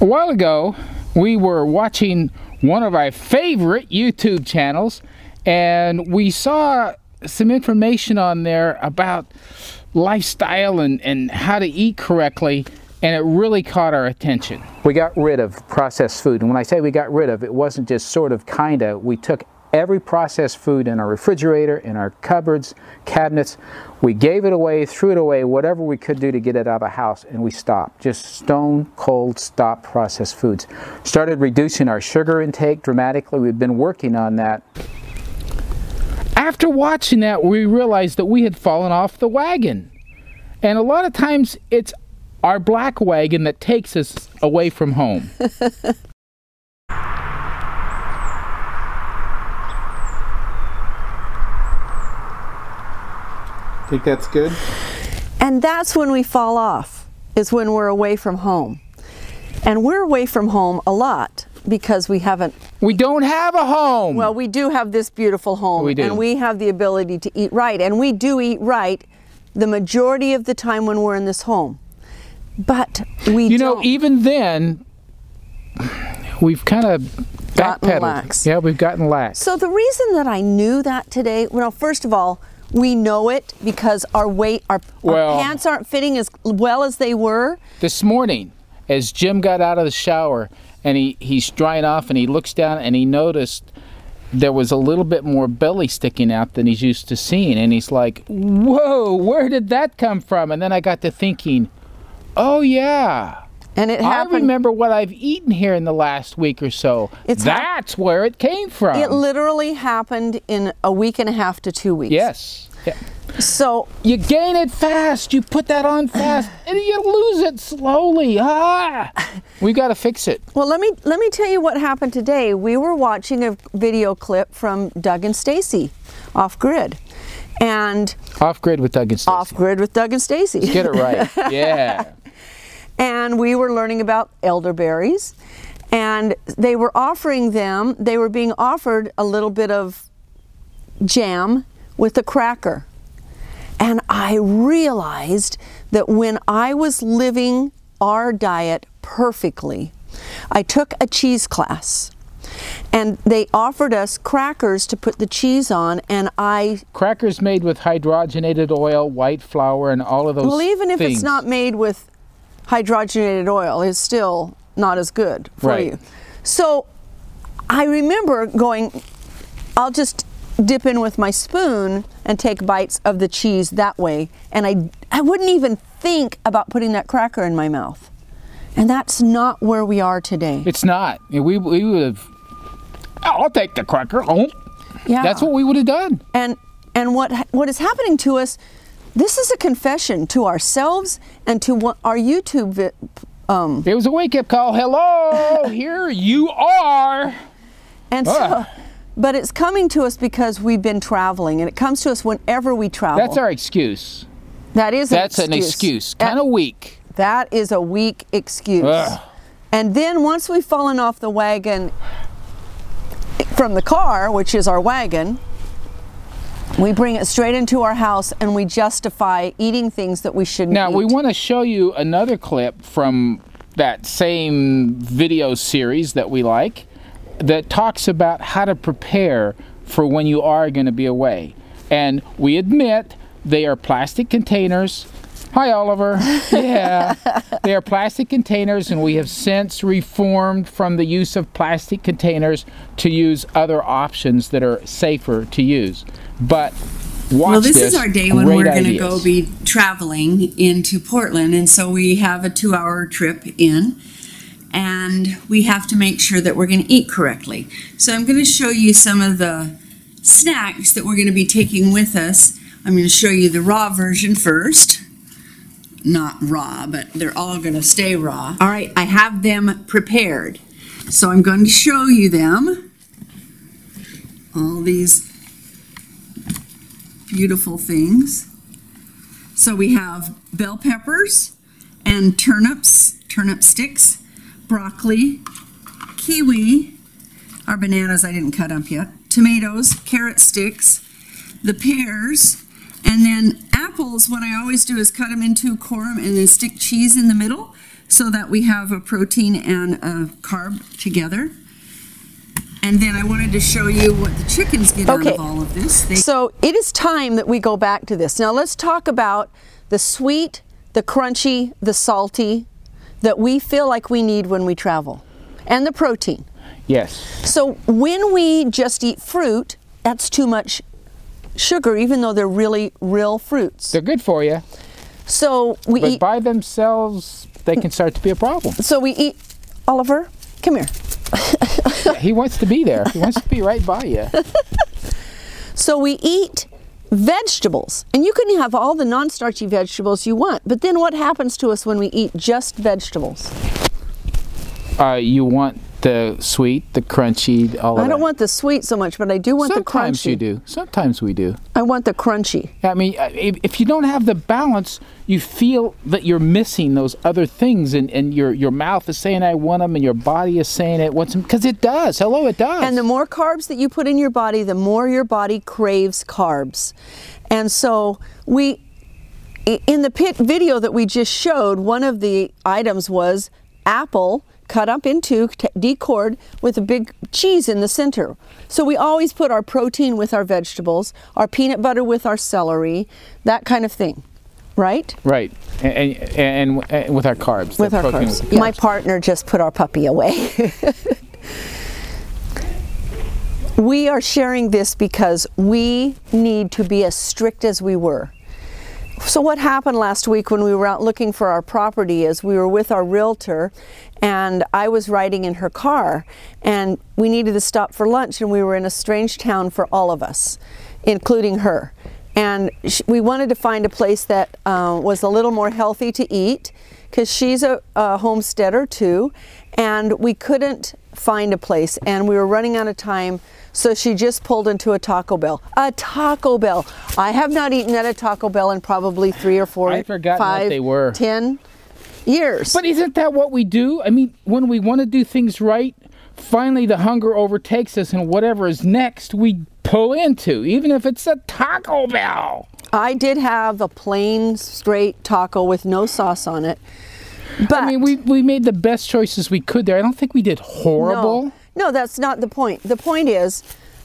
A while ago, we were watching one of our favorite YouTube channels, and we saw some information on there about lifestyle and how to eat correctly, and it really caught our attention. We got rid of processed food, and when I say we got rid of, it wasn't just sort of, kinda. We took every processed food in our refrigerator, in our cupboards, cabinets. We gave it away, threw it away, whatever we could do to get it out of the house, and we stopped. Just stone cold stop processed foods. Started reducing our sugar intake dramatically. We've been working on that. After watching that, we realized that we had fallen off the wagon. And a lot of times it's our black wagon that takes us away from home. Think that's good? And that's when we fall off, is when we're away from home. And we're away from home a lot because we don't have a home. Well, we do have this beautiful home. We do. And we have the ability to eat right. And we do eat right the majority of the time when we're in this home. But we You know, even then, we've kind of gotten lax. Yeah, we've gotten lax. So the reason that I knew that today, well, first of all, we know it because our pants aren't fitting as well as they were. This morning, as Jim got out of the shower and he's drying off and he looks down and he noticed there was a little bit more belly sticking out than he's used to seeing. And he's like, whoa, where did that come from? And then I got to thinking, oh yeah. And it happened. I remember what I've eaten here in the last week or so. That's where it came from. It literally happened in a week and a half to 2 weeks. Yes. Yeah. So you gain it fast, you put that on fast, and you lose it slowly. We got to fix it. Well, let me tell you what happened today. We were watching a video clip from Doug and Stacy, Off Grid. And Off Grid with Doug and Stacy. Off Grid with Doug and Stacy. Let's get it right. Yeah. And we were learning about elderberries, and they were being offered a little bit of jam with a cracker. And I realized that when I was living our diet perfectly, I took a cheese class, and they offered us crackers to put the cheese on, and Crackers made with hydrogenated oil, white flour, and all of those Well, even if things. it's not made with hydrogenated oil, is still not as good for you. So I remember going, I'll just dip in with my spoon and take bites of the cheese that way, and I wouldn't even think about putting that cracker in my mouth. And that's not where we are today. It's not. We would have, I'll take the cracker. Oh. Yeah. That's what we would have done. And what is happening to us, this is a confession to ourselves and to our YouTube It was a wake-up call. Hello, here you are. And so, but it's coming to us because we've been traveling, and it comes to us whenever we travel. That's our excuse. That's an excuse. Kind of weak. That is a weak excuse. And then once we've fallen off the wagon from the car, which is our wagon, we bring it straight into our house and we justify eating things that we shouldn't eat. Now, we want to show you another clip from that same video series that we like that talks about how to prepare for when you are going to be away. And we admit they are plastic containers. Hi, Oliver. Yeah. They are plastic containers, and we have since reformed from the use of plastic containers to use other options that are safer to use. But watch this is our day when we're going to go ideas. be traveling into Portland, and so we have a 2-hour trip in, and we have to make sure that we're going to eat correctly. So I'm going to show you some of the snacks that we're going to be taking with us. I'm going to show you the raw version first. Not raw, but they're all going to stay raw. All right, I have them prepared. So I'm going to show you them. All these beautiful things. So we have bell peppers and turnips, turnip sticks, broccoli, kiwi, our bananas I didn't cut up yet, tomatoes, carrot sticks, the pears, and then apples. What I always do is cut them into, core them, and then stick cheese in the middle. so that we have a protein and a carb together. And then I wanted to show you what the chickens get out of all of this. So it is time that we go back to this. Now let's talk about the sweet, the crunchy, the salty that we feel like we need when we travel, and the protein. Yes. So when we just eat fruit, that's too much sugar, even though they're really real fruits. They're good for you. So we but eat by themselves, they can start to be a problem. So we eat, Oliver, come here. Yeah, he wants to be there. He wants to be right by you. So we eat vegetables, and you can have all the non-starchy vegetables you want, but then what happens to us when we eat just vegetables? You want the sweet, the crunchy, all of that. I don't want the sweet so much, but I do want the crunchy. Sometimes you do. Sometimes we do. I want the crunchy. I mean, if you don't have the balance, you feel that you're missing those other things, and your mouth is saying, I want them, and your body is saying it wants them, because it does. Hello, it does. And the more carbs that you put in your body, the more your body craves carbs. And so in the video that we just showed, one of the items was apple cut up into, decored, with a big cheese in the center. So we always put our protein with our vegetables, our peanut butter with our celery, that kind of thing, right? Right, and with our carbs. With our carbs. With carbs. My partner just put our puppy away. We are sharing this because we need to be as strict as we were. So what happened last week when we were out looking for our property is we were with our realtor, and I was riding in her car, and we needed to stop for lunch, and we were in a strange town for all of us, including her. And we wanted to find a place that was a little more healthy to eat, because she's a homesteader too, and we couldn't find a place, and we were running out of time. So she just pulled into a Taco Bell. A Taco Bell. I have not eaten at a Taco Bell in probably 3 or 4, I've forgotten 5, what they were. 10 years. But isn't that what we do? I mean, when we want to do things right, finally the hunger overtakes us, and whatever is next, we pull into, even if it's a Taco Bell. I did have a plain, straight taco with no sauce on it. But I mean, we made the best choices we could there. I don't think we did horrible. No, that's not the point. The point is,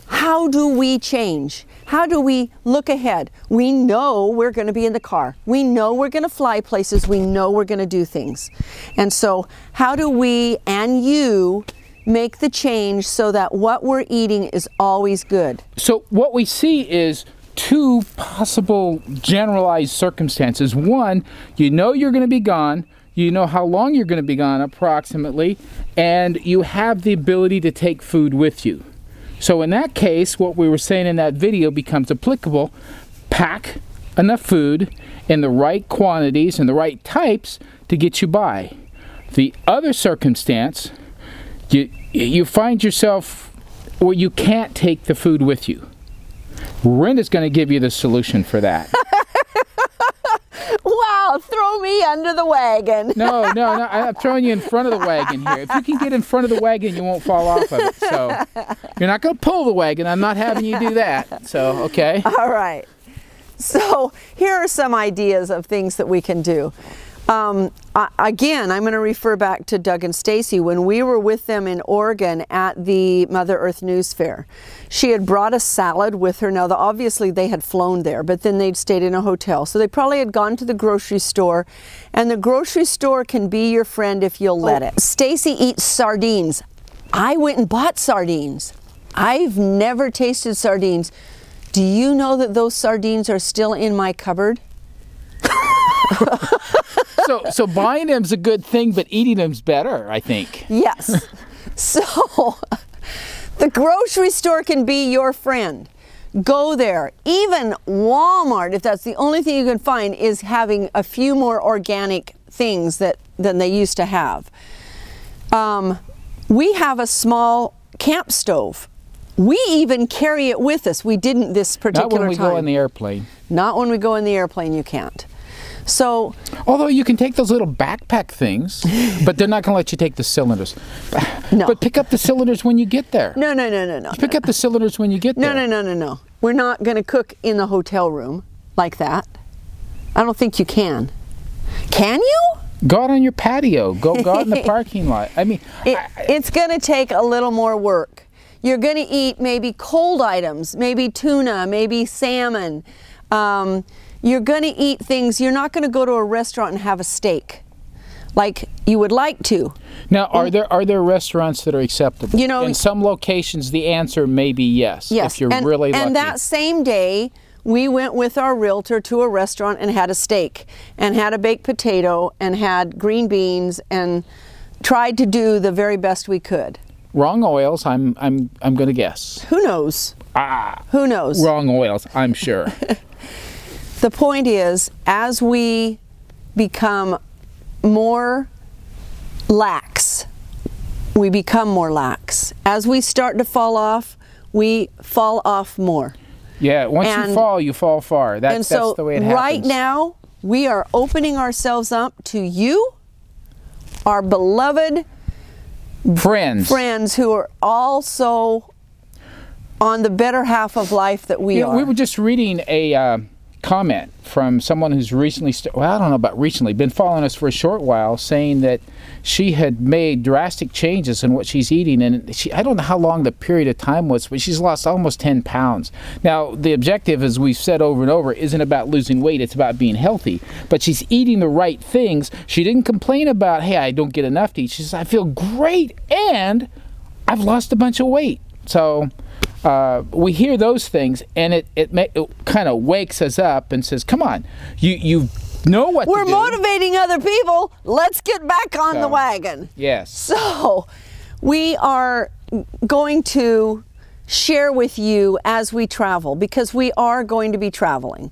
how do we change? How do we look ahead? We know we're going to be in the car. We know we're going to fly places. We know we're going to do things. And so how do we and you make the change so that what we're eating is always good? So what we see is two possible generalized circumstances. One, you know you're going to be gone. You know how long you're going to be gone approximately, and you have the ability to take food with you. So in that case, what we were saying in that video becomes applicable. Pack enough food in the right quantities and the right types to get you by. The other circumstance, you find yourself where you can't take the food with you. Rhenda's going to give you the solution for that. Wow, throw me under the wagon. No, I'm throwing you in front of the wagon here. If you can get in front of the wagon, you won't fall off of it. So you're not going to pull the wagon. I'm not having you do that. So, okay. All right. So here are some ideas of things that we can do. Again, I'm going to refer back to Doug and Stacy when we were with them in Oregon at the Mother Earth News Fair. She had brought a salad with her. Now, obviously they had flown there, but then they'd stayed in a hotel. So they probably had gone to the grocery store, and the grocery store can be your friend if you'll let it. Stacy eats sardines. I went and bought sardines. I've never tasted sardines. Do you know that those sardines are still in my cupboard? So buying them's a good thing, but eating them's better, I think. Yes. So the grocery store can be your friend. Go there. Even Walmart, if that's the only thing you can find, is having a few more organic things than they used to have. We have a small camp stove. We even carry it with us. We didn't this particular time. Not when we go in the airplane. Not when we go in the airplane, you can't. So, although you can take those little backpack things, but they're not going to let you take the cylinders. No. But pick up the cylinders when you get there. No. Pick up the cylinders when you get there. No. We're not going to cook in the hotel room like that. I don't think you can. Can you? Go out on your patio. Go out in the parking lot. I mean, it's going to take a little more work. You're going to eat maybe cold items, maybe tuna, maybe salmon. You're going to eat things. You're not going to go to a restaurant and have a steak like you would like to. Now, are there restaurants that are acceptable? You know, in some locations, the answer may be yes. Yes, if you're really lucky. And that same day, we went with our realtor to a restaurant and had a steak and had a baked potato and had green beans and tried to do the very best we could. Wrong oils, I'm going to guess. Who knows? Who knows? Wrong oils, I'm sure. The point is, as we become more lax, we become more lax. As we start to fall off, we fall off more. Yeah, once you fall far. That's the way it happens. Right now, we are opening ourselves up to you, our beloved friends who are also on the better half of life that we are. We were just reading a comment from someone who's recently, well, I don't know about recently, been following us for a short while, saying that she had made drastic changes in what she's eating, and I don't know how long the period of time was, but she's lost almost 10 pounds. Now, the objective, as we've said over and over, isn't about losing weight, it's about being healthy, but she's eating the right things. She didn't complain about, hey, I don't get enough to eat. She says, I feel great, and I've lost a bunch of weight. So we hear those things, and it kind of wakes us up and says, come on, you know what we're to do. Motivating other people. Let's get back on the wagon. Yes. So we are going to share with you as we travel, because we are going to be traveling.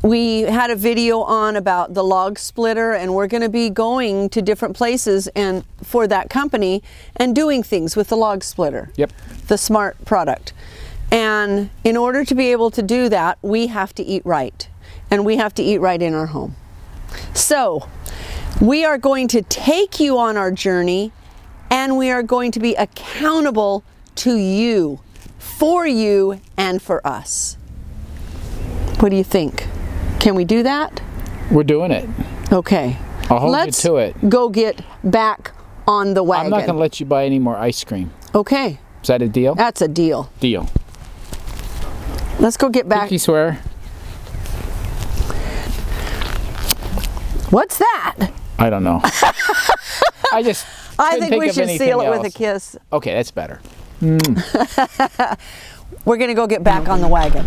We had a video on about the log splitter, and we're going to be going to different places and for that company and doing things with the log splitter. Yep. The smart product. And in order to be able to do that, we have to eat right. And we have to eat right in our home. So we are going to take you on our journey, and we are going to be accountable to you, for you, and for us. What do you think? Can we do that? We're doing it. Okay. I'll hold you to it. Let's go get back on the wagon. I'm not going to let you buy any more ice cream. Okay. Is that a deal? That's a deal. Deal. Let's go get back. Pinky swear. What's that? I don't know. I think we should seal it with a kiss. Okay, that's better. We're going to go get back on the wagon.